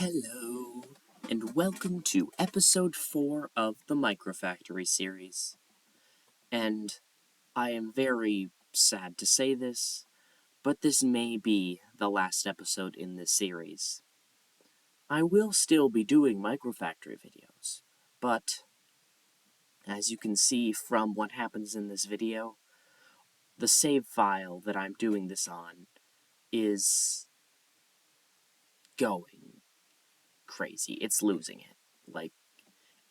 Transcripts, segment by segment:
Hello, and welcome to episode 4 of the Microfactory series. And I am very sad to say this, but this may be the last episode in this series. I will still be doing Microfactory videos, but as you can see from what happens in this video, the save file that I'm doing this on is going crazy. It's losing it.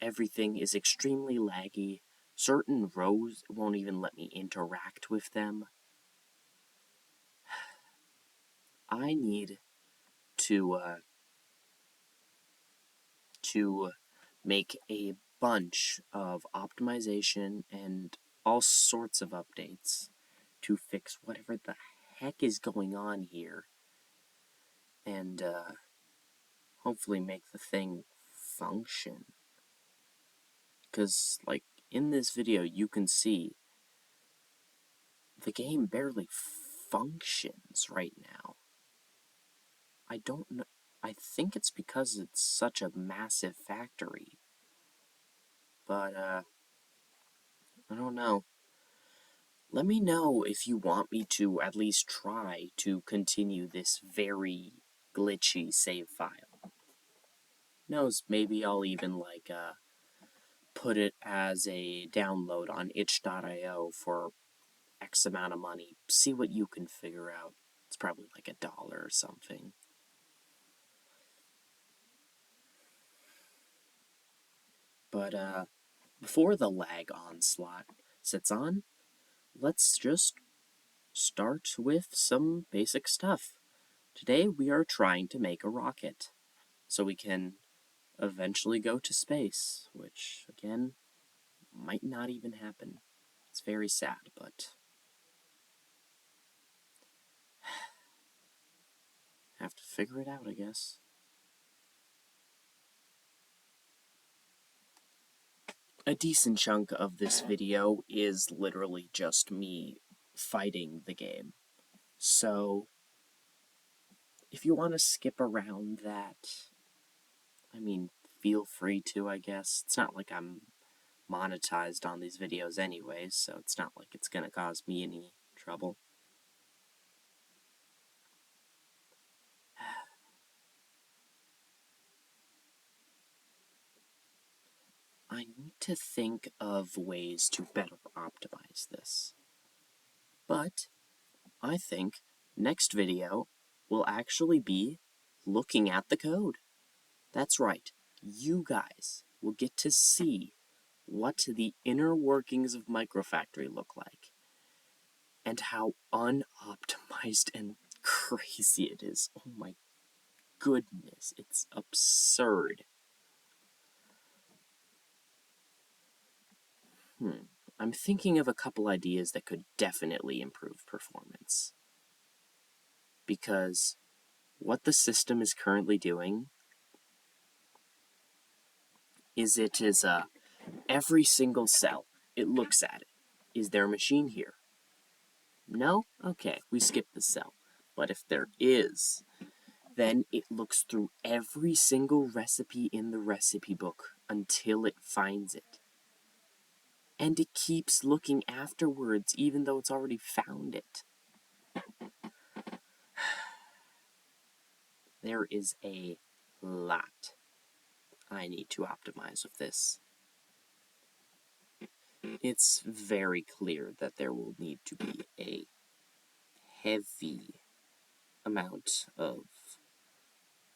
Everything is extremely laggy. Certain rows won't even let me interact with them. I need to make a bunch of optimization and all sorts of updates to fix whatever the heck is going on here, and hopefully make the thing function. Because, in this video, you can see the game barely functions right now. I don't know. I think it's because it's such a massive factory. But, I don't know. Let me know if you want me to at least try to continue this very glitchy save file. Knows, maybe I'll even, put it as a download on itch.io for X amount of money. See what you can figure out. It's probably like $1 or something. But, before the lag onslaught sits on, let's just start with some basic stuff. Today we are trying to make a rocket, so we can eventually go to space, which, again, might not even happen. It's very sad, but have to figure it out, I guess. A decent chunk of this video is literally just me fighting the game. So, if you want to skip around that, I mean, feel free to, I guess. It's not like I'm monetized on these videos anyways, so it's not like it's gonna cause me any trouble. I need to think of ways to better optimize this. But I think next video will actually be looking at the code. That's right, you guys will get to see what the inner workings of Microfactory look like, and how unoptimized and crazy it is. Oh my goodness, it's absurd. I'm thinking of a couple ideas that could definitely improve performance. Because what the system is currently doing is every single cell, it looks at it. Is there a machine here? No? Okay, we skip the cell. But if there is, then it looks through every single recipe in the recipe book until it finds it. And it keeps looking afterwards, even though it's already found it. There is a lot I need to optimize with this. It's very clear that there will need to be a heavy amount of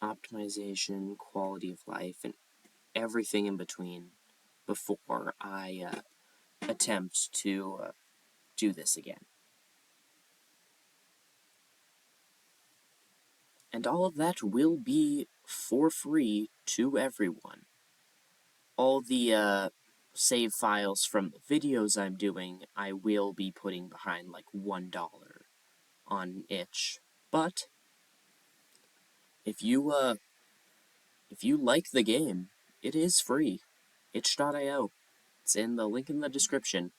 optimization, quality of life, and everything in between before I attempt to do this again. And all of that will be for free to everyone. All the save files from the videos I'm doing, I will be putting behind like $1 on itch. But if you like the game, it is free. Itch.io. It's in the link in the description.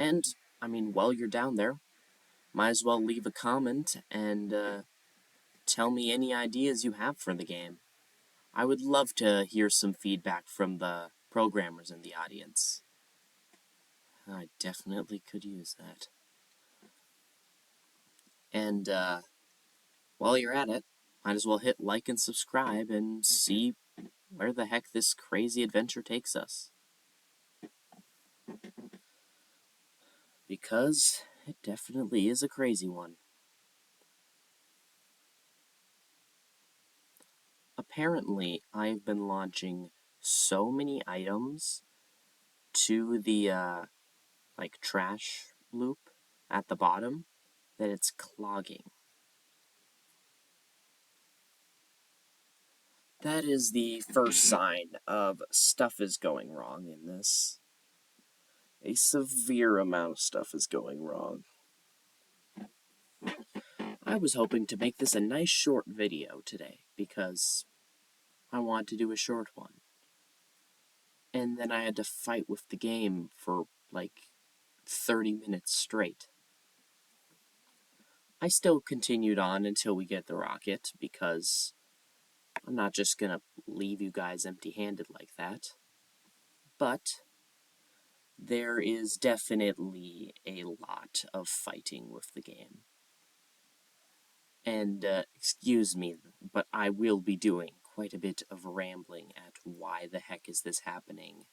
And, I mean, while you're down there, might as well leave a comment and tell me any ideas you have for the game. I would love to hear some feedback from the programmers in the audience. I definitely could use that. And while you're at it, might as well hit like and subscribe and see where the heck this crazy adventure takes us. Because it definitely is a crazy one. Apparently, I've been launching so many items to the, trash loop at the bottom that it's clogging. That is the first sign of stuff is going wrong in this. A severe amount of stuff is going wrong. I was hoping to make this a nice short video today because I want to do a short one. And then I had to fight with the game for like 30 minutes straight. I still continued on until we get the rocket because I'm not just gonna leave you guys empty-handed like that. But there is definitely a lot of fighting with the game. And, excuse me, but I will be doing quite a bit of rambling at why the heck is this happening.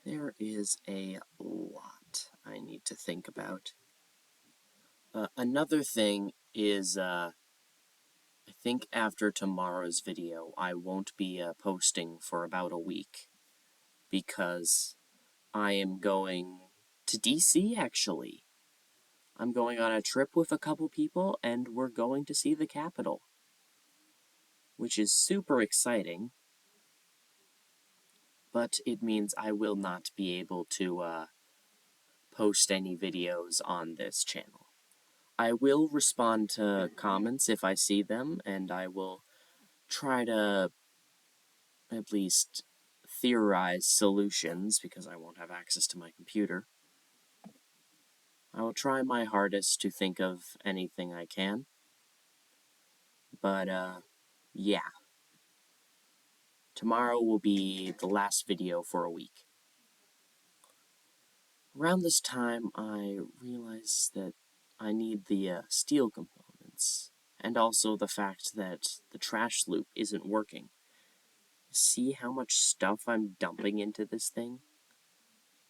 There is a lot I need to think about. Another thing is, I think after tomorrow's video, I won't be posting for about a week because I am going to DC, actually. I'm going on a trip with a couple people, and we're going to see the Capitol, which is super exciting, but it means I will not be able to post any videos on this channel. I will respond to comments if I see them, and I will try to at least theorize solutions because I won't have access to my computer. I will try my hardest to think of anything I can. But, yeah. Tomorrow will be the last video for a week. Around this time, I realized that I need the steel components, and also the fact that the trash loop isn't working. See how much stuff I'm dumping into this thing?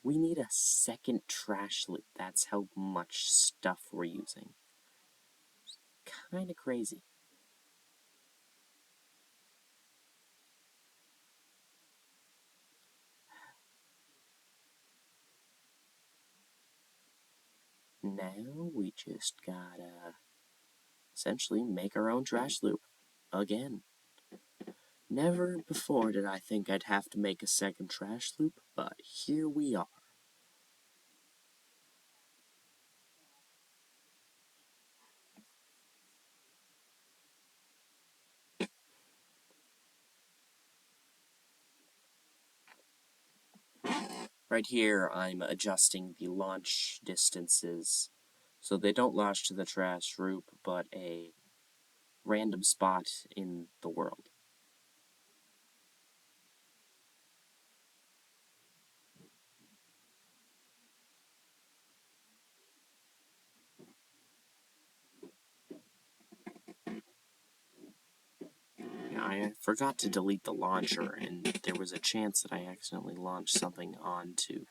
We need a second trash loop. That's how much stuff we're using. Kinda crazy. Now we just gotta essentially make our own trash loop. Again. Never before did I think I'd have to make a second trash loop, but here we are. Right here, I'm adjusting the launch distances so they don't launch to the trash loop, but a random spot in the world. Yeah, I forgot to delete the launcher, and there was a chance that I accidentally launched something onto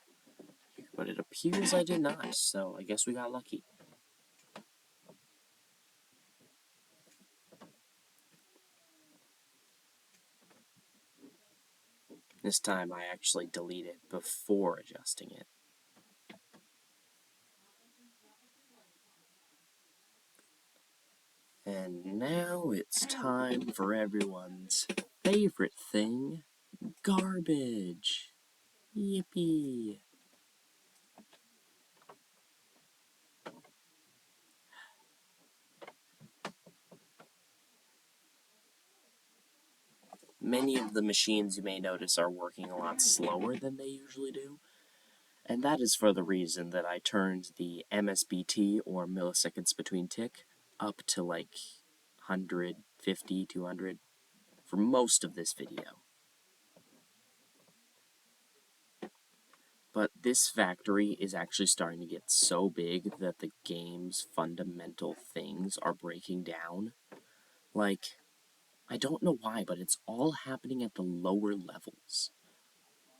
here, but it appears I did not, so I guess we got lucky. This time I actually deleted before adjusting it. And now it's time for everyone's favorite thing, garbage. Yippee. Many of the machines you may notice are working a lot slower than they usually do, And that is for the reason that I turned the MSBT, or milliseconds between tick, up to like 150, 200 for most of this video. But this factory is actually starting to get so big that the game's fundamental things are breaking down. Like, I don't know why, but it's all happening at the lower levels.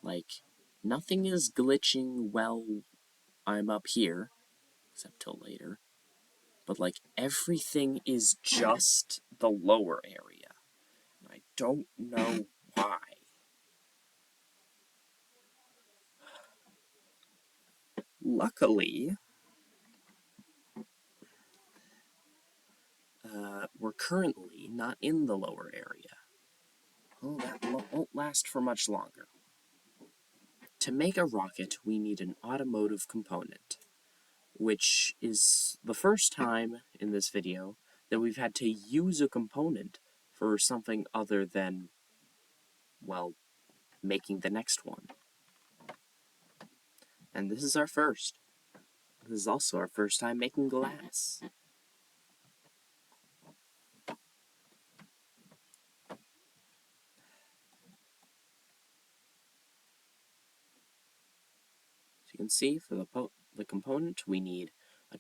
Like, nothing is glitching while I'm up here, except till later. But, like, everything is just the lower area. And I don't know why. Luckily, we're currently not in the lower area. Oh, that won't last for much longer. To make a rocket, we need an automotive component, which is the first time in this video that we've had to use a component for something other than, well, making the next one. And this is our first. This is also our first time making glass. As you can see, for the component, we need a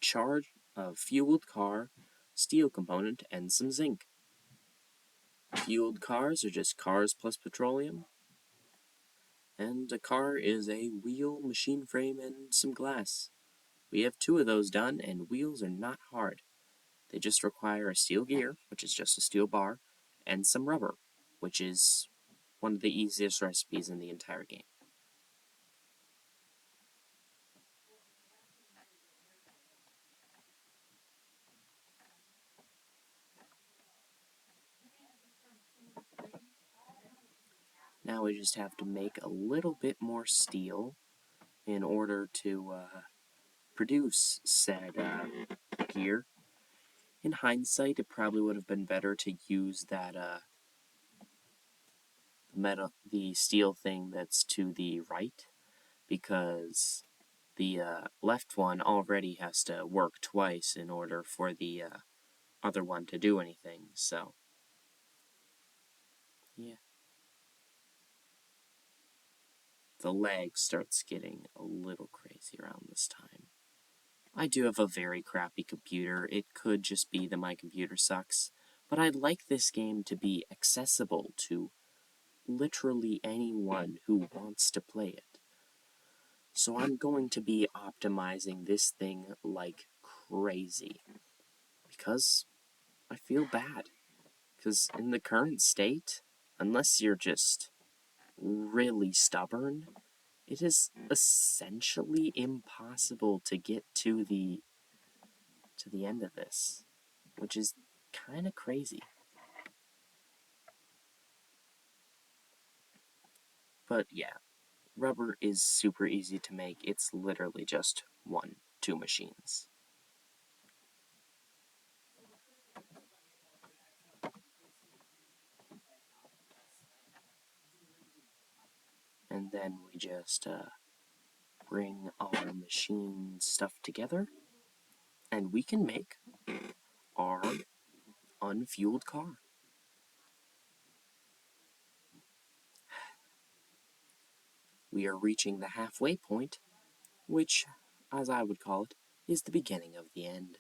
fueled car, steel component, and some zinc. Fueled cars are just cars plus petroleum. And a car is a wheel, machine frame, and some glass. We have 2 of those done, and wheels are not hard. They just require a steel gear, which is just a steel bar, and some rubber, which is one of the easiest recipes in the entire game. Now we just have to make a little bit more steel in order to produce said gear. In hindsight, it probably would have been better to use that the steel thing that's to the right, because the left one already has to work twice in order for the other one to do anything, so yeah. The lag starts getting a little crazy around this time. I do have a very crappy computer. It could just be that my computer sucks, but I'd like this game to be accessible to literally anyone who wants to play it. So I'm going to be optimizing this thing like crazy, because I feel bad. Because in the current state, unless you're just really stubborn, it is essentially impossible to get to the end of this, which is kind of crazy. But yeah, rubber is super easy to make. It's literally just 2 machines. And then we just bring our machine stuff together, and we can make our unfueled car. We are reaching the halfway point, which, as I would call it, is the beginning of the end.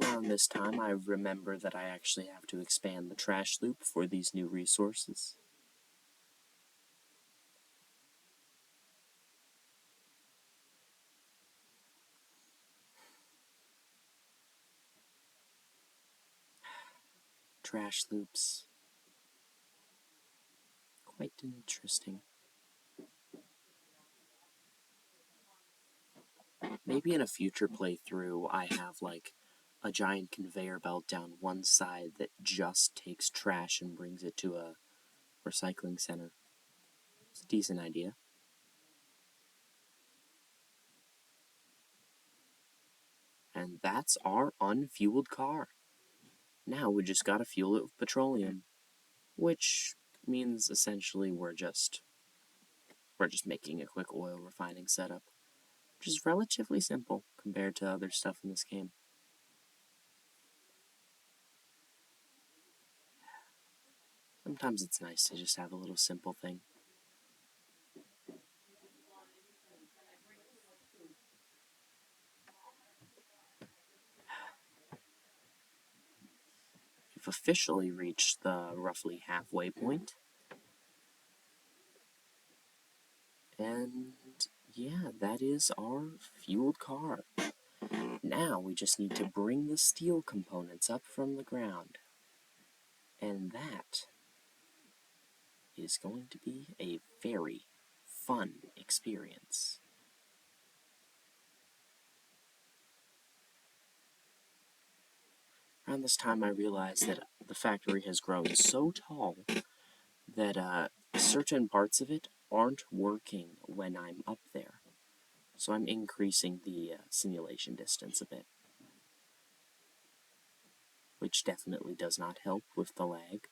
Around this time, I remember that I actually have to expand the trash loop for these new resources. Trash loops. Quite interesting. Maybe in a future playthrough, I have like a giant conveyor belt down one side that just takes trash and brings it to a recycling center. It's a decent idea. And that's our unfueled car. Now we just gotta fuel it with petroleum, which means essentially we're just making a quick oil refining setup, which is relatively simple compared to other stuff in this game. Sometimes it's nice to just have a little simple thing. We've officially reached the roughly halfway point. And yeah, that is our fueled car. Now we just need to bring the steel components up from the ground. And that is going to be a very fun experience. Around this time I realized that the factory has grown so tall that certain parts of it aren't working when I'm up there. So I'm increasing the simulation distance a bit, which definitely does not help with the lag.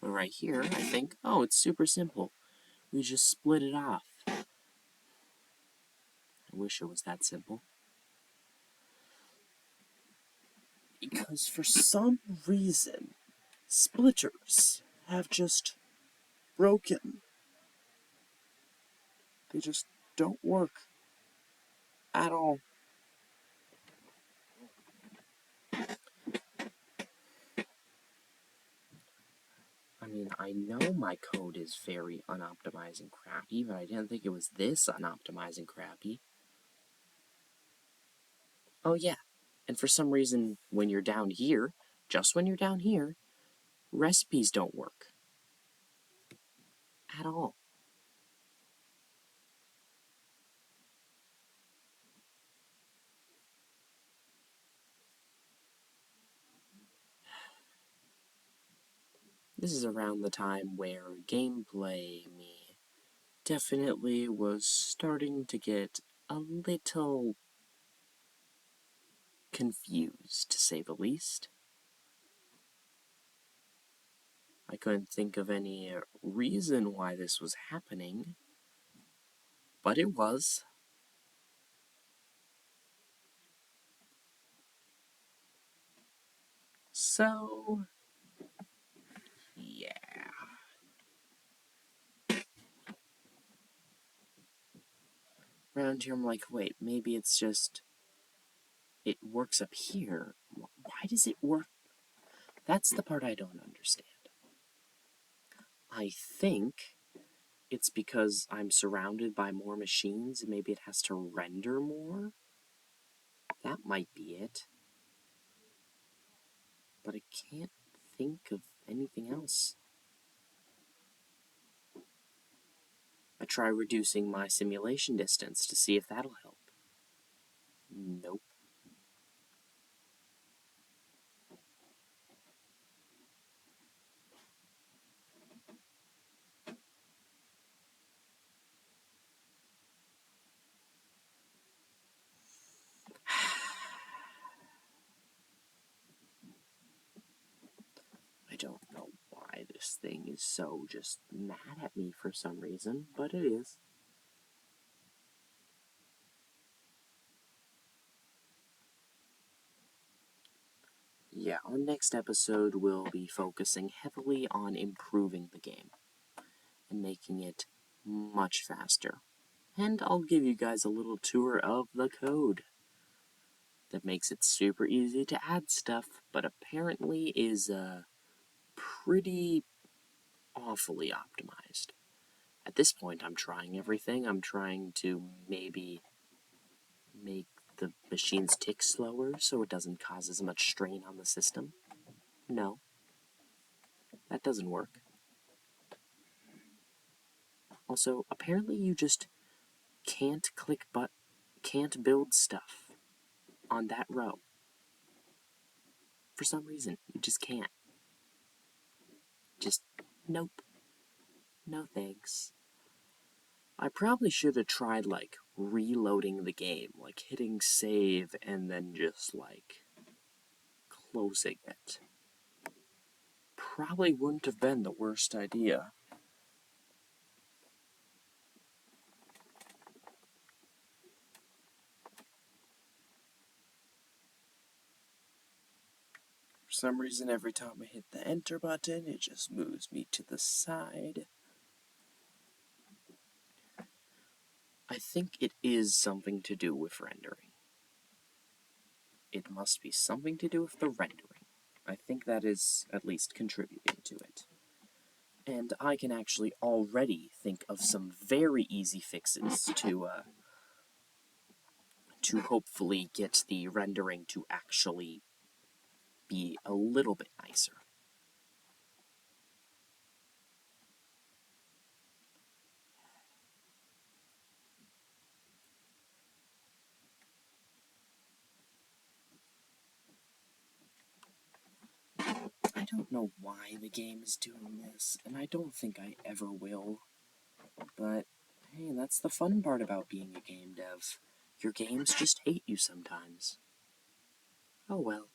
But right here, I think, oh, it's super simple. We just split it off. I wish it was that simple. Because for some reason, splitters have just broken. They just don't work at all. I mean, I know my code is very unoptimized and crappy, but I didn't think it was this unoptimized and crappy. Oh yeah, and for some reason, when you're down here, just when you're down here, recipes don't work. At all. This is around the time where gameplay me definitely was starting to get a little confused, to say the least. I couldn't think of any reason why this was happening, but it was. So, yeah. Around here, I'm like, wait, maybe it's just. It works up here. Why does it work? That's the part I don't understand. I think it's because I'm surrounded by more machines and maybe it has to render more. That might be it. But I can't think of anything else. I try reducing my simulation distance to see if that'll help. Nope. I don't know why this thing is so just mad at me for some reason, but it is. Yeah, our next episode will be focusing heavily on improving the game and making it much faster. And I'll give you guys a little tour of the code that makes it super easy to add stuff, but apparently is pretty awfully optimized. At this point, I'm trying everything. I'm trying to maybe make the machines tick slower so it doesn't cause as much strain on the system. No, that doesn't work. Also, apparently you just can't can't build stuff on that row. for some reason, you just can't. Just, nope. No thanks. I probably should have tried, like, reloading the game, like hitting save and then just, like, closing it. Probably wouldn't have been the worst idea. For some reason, every time I hit the enter button, it just moves me to the side. I think it is something to do with rendering. It must be something to do with the rendering. I think that is at least contributing to it. And I can actually already think of some very easy fixes to hopefully get the rendering to actually be a little bit nicer. I don't know why the game is doing this, and I don't think I ever will. But, hey, that's the fun part about being a game dev. Your games just hate you sometimes. Oh well.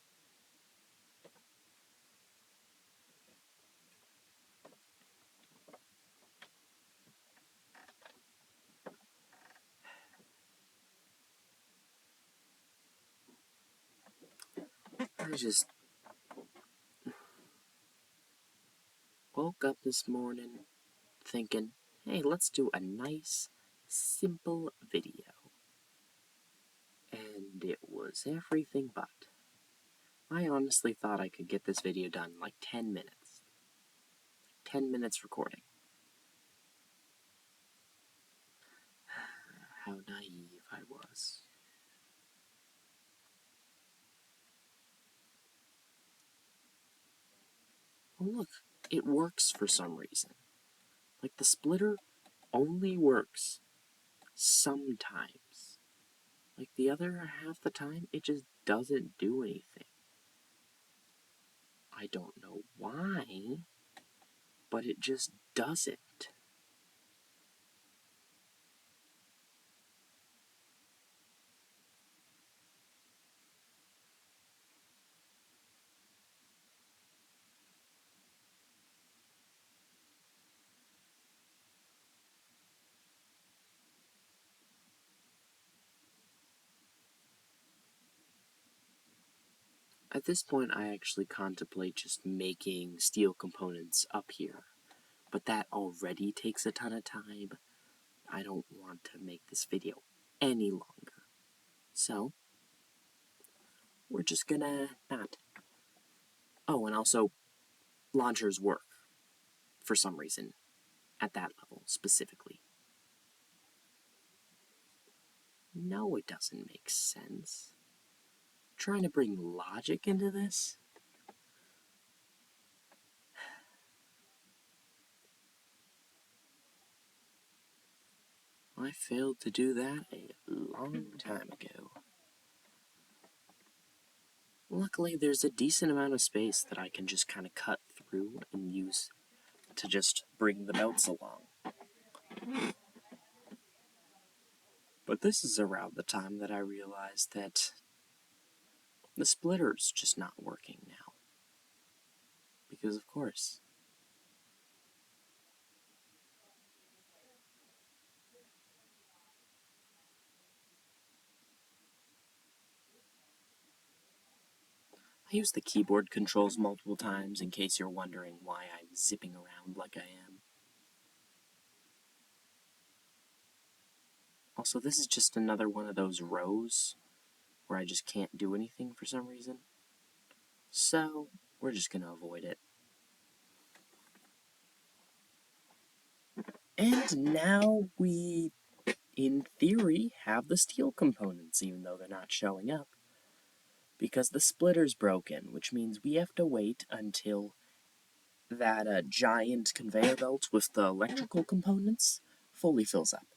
I just woke up this morning thinking, hey, let's do a nice, simple video. And it was everything but. I honestly thought I could get this video done in like 10 minutes. 10 minutes recording. How naive I was. Well, look, it works for some reason. Like, the splitter only works sometimes. Like, the other half the time, it just doesn't do anything. I don't know why, but it just doesn't. At this point, I actually contemplate just making steel components up here, but that already takes a ton of time. I don't want to make this video any longer. So, we're just gonna not. Oh, and also, launchers work, for some reason, at that level, specifically. No, it doesn't make sense. Trying to bring logic into this? I failed to do that a long time ago. Luckily, there's a decent amount of space that I can just kind of cut through and use to just bring the belts along. But this is around the time that I realized that the splitter's just not working now. Because, of course, I use the keyboard controls multiple times in case you're wondering why I'm zipping around like I am. Also, this is just another one of those rows where I just can't do anything for some reason. So, we're just gonna avoid it. And now we, in theory, have the steel components, even though they're not showing up. Because the splitter's broken, which means we have to wait until that giant conveyor belt with the electrical components fully fills up.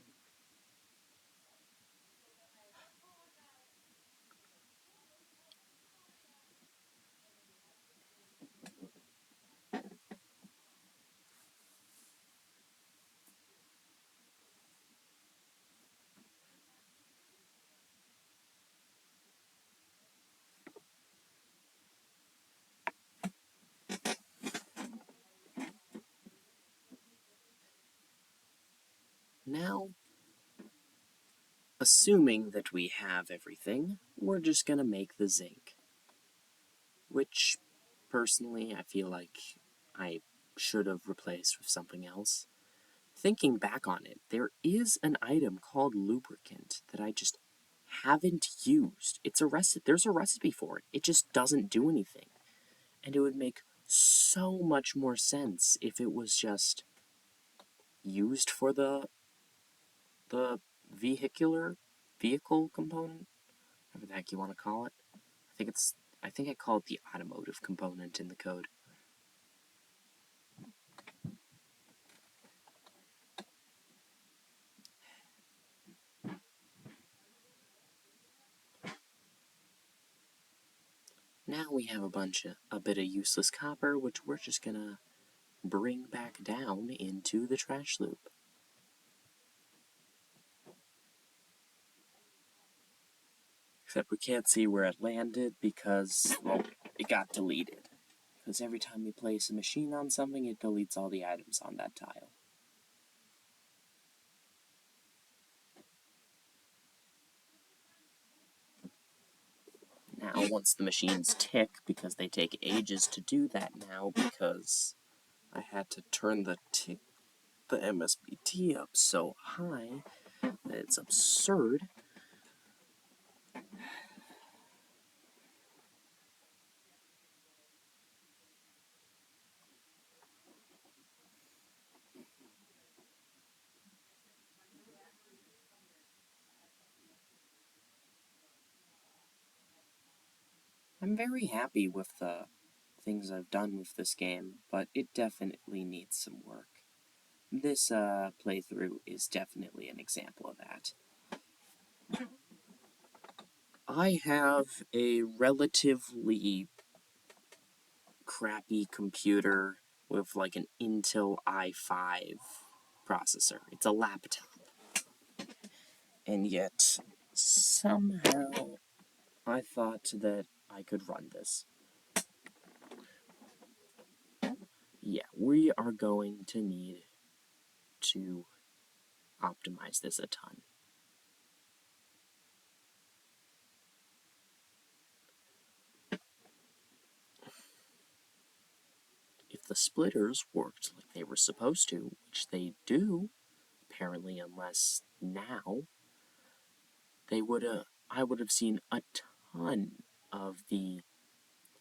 assuming that we have everything, we're just gonna make the zinc. Which, personally, I feel like I should have replaced with something else. Thinking back on it, there is an item called lubricant that I just haven't used. There's a recipe for it. It just doesn't do anything. And it would make so much more sense if it was just used for the vehicle component, whatever the heck you want to call it. I think I call it the automotive component in the code. Now we have a bit of useless copper, which we're just gonna bring back down into the trash loop. Except we can't see where it landed because, well, it got deleted. Because every time you place a machine on something, it deletes all the items on that tile. Now, once the machines tick, because they take ages to do that now, because I had to turn the MSBT up so high that it's absurd. I'm very happy with the things I've done with this game, but it definitely needs some work. This playthrough is definitely an example of that. I have a relatively crappy computer with like an Intel i5 processor. It's a laptop. And yet, somehow, I thought that I could run this. Yeah, we are going to need to optimize this a ton. If the splitters worked like they were supposed to, which they do, apparently, unless now, I would have seen a ton of the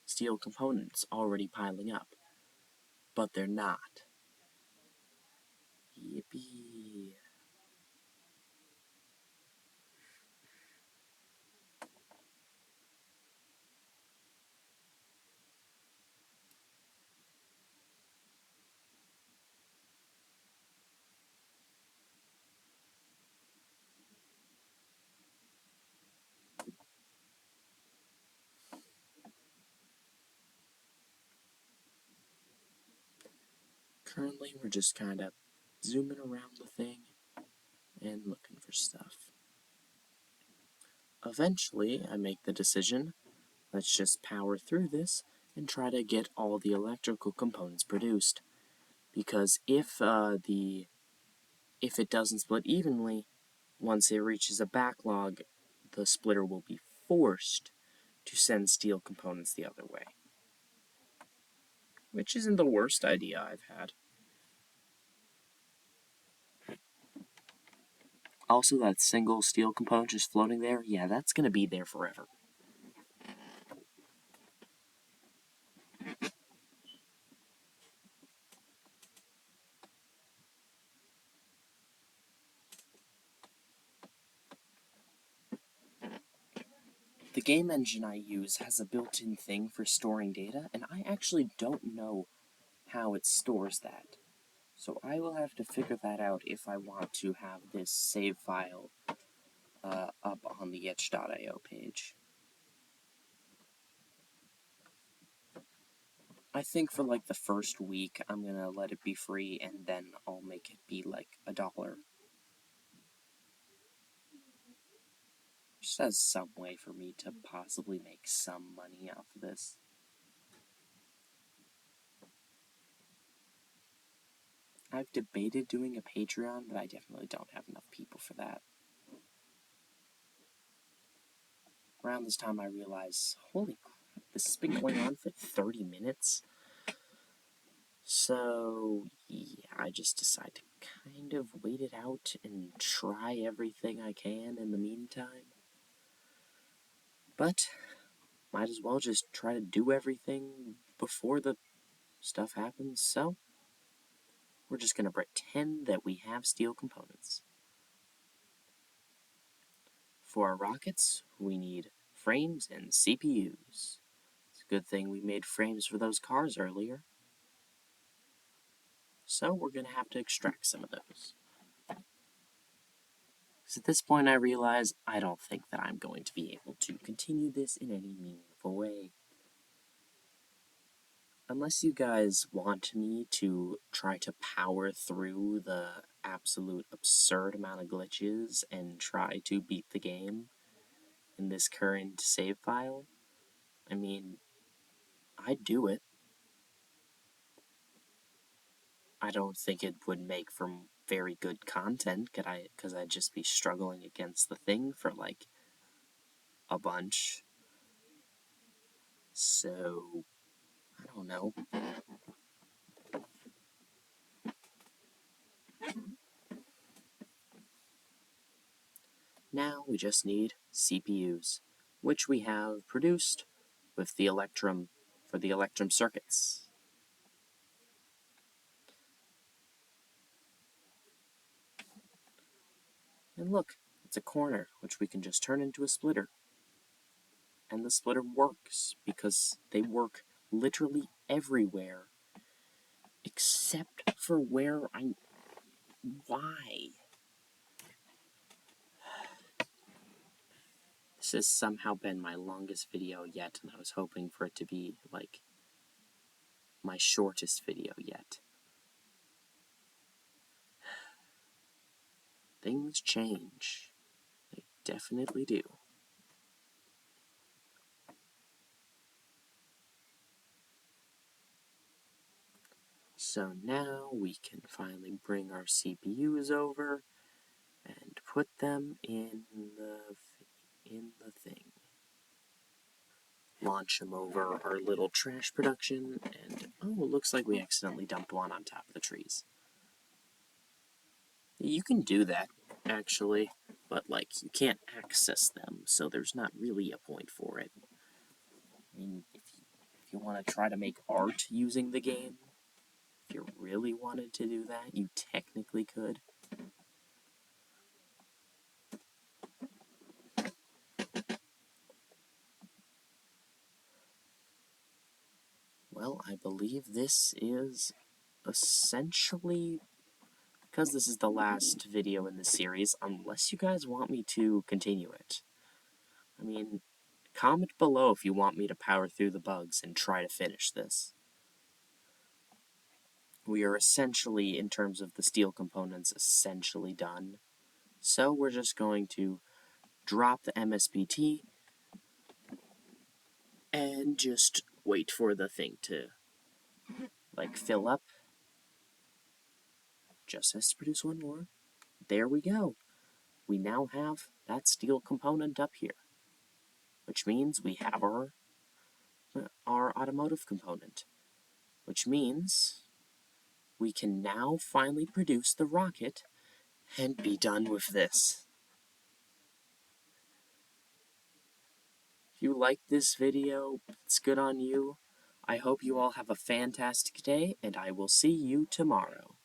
steel components already piling up. But they're not. Yippee. Currently, we're just kind of zooming around the thing and looking for stuff. Eventually, I make the decision, let's just power through this and try to get all the electrical components produced. Because if it doesn't split evenly, once it reaches a backlog, the splitter will be forced to send steel components the other way. Which isn't the worst idea I've had. Also, that single steel component just floating there, yeah, that's gonna be there forever. The game engine I use has a built-in thing for storing data, and I actually don't know how it stores that. So I will have to figure that out if I want to have this save file up on the itch.io page. I think for like the first week, I'm gonna let it be free, and then I'll make it be like $1. Just as some way for me to possibly make some money off of this. I've debated doing a Patreon, but I definitely don't have enough people for that. Around this time I realized, holy crap, this has been going on for 30 minutes. So, yeah, I just decided to kind of wait it out and try everything I can in the meantime. But, might as well just try to do everything before the stuff happens, so we're just going to pretend that we have steel components. For our rockets, we need frames and CPUs. It's a good thing we made frames for those cars earlier. So we're going to have to extract some of those. Because at this point I realize I don't think that I'm going to be able to continue this in any meaningful way. Unless you guys want me to try to power through the absolute absurd amount of glitches and try to beat the game in this current save file, I mean, I'd do it. I don't think it would make for very good content, because I'd just be struggling against the thing for, like, a bunch. So, I don't know. Now we just need CPUs, which we have produced with the Electrum for the Electrum circuits. And look, it's a corner, which we can just turn into a splitter. And the splitter works, because they work literally everywhere, except for where I'm... Why? This has somehow been my longest video yet, and I was hoping for it to be, like, my shortest video yet. Things change. They definitely do. So now we can finally bring our CPUs over and put them in the thing. Launch them over our little trash production, and oh, it looks like we accidentally dumped one on top of the trees. You can do that, actually, but, like, you can't access them, so there's not really a point for it. I mean, if you want to try to make art using the game, if you really wanted to do that, you technically could. Well, I believe this is essentially, because this is the last video in the series, unless you guys want me to continue it. I mean, comment below if you want me to power through the bugs and try to finish this. We are essentially, in terms of the steel components, essentially done. So we're just going to drop the MSBT and just wait for the thing to, like, fill up. Just has to produce one more. There we go. We now have that steel component up here, which means we have our automotive component, which means we can now finally produce the rocket and be done with this. If you liked this video, it's good on you. I hope you all have a fantastic day, and I will see you tomorrow.